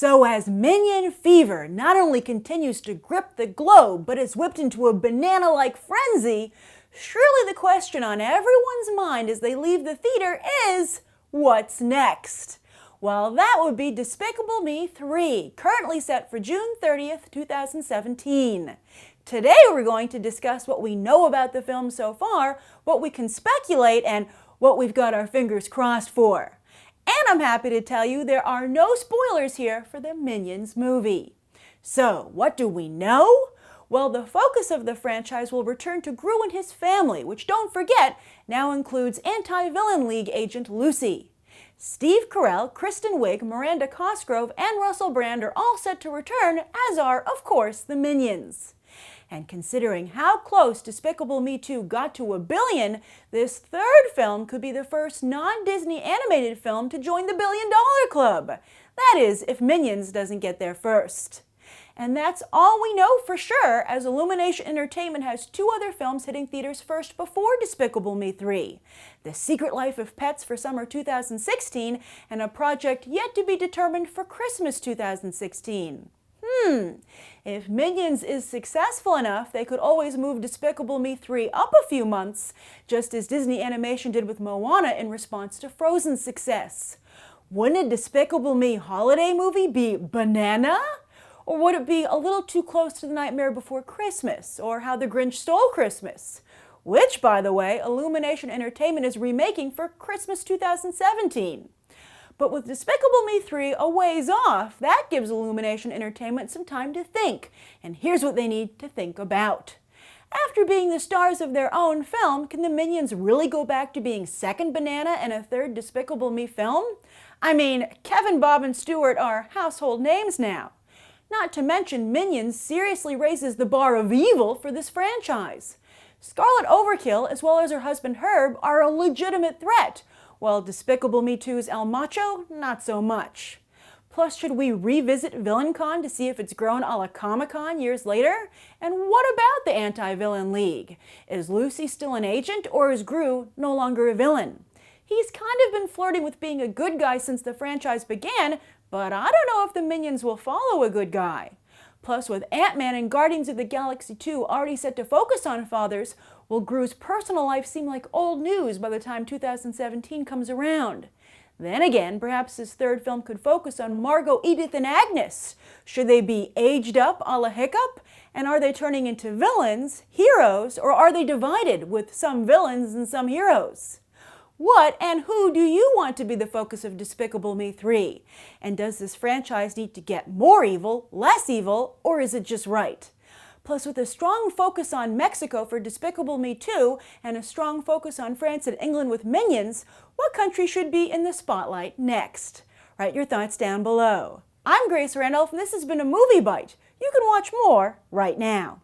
So as Minion Fever not only continues to grip the globe, but is whipped into a banana-like frenzy, surely the question on everyone's mind as they leave the theater is, what's next? Well, that would be Despicable Me 3, currently set for June 30th, 2017. Today we're going to discuss what we know about the film so far, what we can speculate, and what we've got our fingers crossed for. And I'm happy to tell you there are no spoilers here for the Minions movie. So, what do we know? Well, the focus of the franchise will return to Gru and his family, which, don't forget, now includes Anti-Villain League agent Lucy. Steve Carell, Kristen Wiig, Miranda Cosgrove, and Russell Brand are all set to return, as are, of course, the Minions. And considering how close Despicable Me 2 got to $1 billion, this third film could be the first non-Disney animated film to join the $1 billion club. That is, if Minions doesn't get there first. And that's all we know for sure, as Illumination Entertainment has two other films hitting theaters first before Despicable Me 3. The Secret Life of Pets for summer 2016, and a project yet to be determined for Christmas 2016. If Minions is successful enough, they could always move Despicable Me 3 up a few months, just as Disney Animation did with Moana in response to Frozen's success. Wouldn't a Despicable Me holiday movie be Banana? Or would it be A Little Too Close to the Nightmare Before Christmas, or How the Grinch Stole Christmas? Which, by the way, Illumination Entertainment is remaking for Christmas 2017. But with Despicable Me 3 a ways off, that gives Illumination Entertainment some time to think. And here's what they need to think about. After being the stars of their own film, can the Minions really go back to being second Banana and a third Despicable Me film? I mean, Kevin, Bob, and Stuart are household names now. Not to mention, Minions seriously raises the bar of evil for this franchise. Scarlet Overkill, as well as her husband Herb, are a legitimate threat, while Despicable Me 2's El Macho, not so much. Plus, should we revisit VillainCon to see if it's grown a la Comic-Con years later? And what about the Anti-Villain League? Is Lucy still an agent, or is Gru no longer a villain? He's kind of been flirting with being a good guy since the franchise began, but I don't know if the Minions will follow a good guy. Plus, with Ant-Man and Guardians of the Galaxy 2 already set to focus on fathers, will Gru's personal life seem like old news by the time 2017 comes around? Then again, perhaps his third film could focus on Margo, Edith, and Agnes. Should they be aged up a la Hiccup? And are they turning into villains, heroes, or are they divided with some villains and some heroes? What and who do you want to be the focus of Despicable Me 3? And does this franchise need to get more evil, less evil, or is it just right? Plus, with a strong focus on Mexico for Despicable Me 2 and a strong focus on France and England with Minions, what country should be in the spotlight next? Write your thoughts down below. I'm Grace Randolph, and this has been a Movie Bite. You can watch more right now.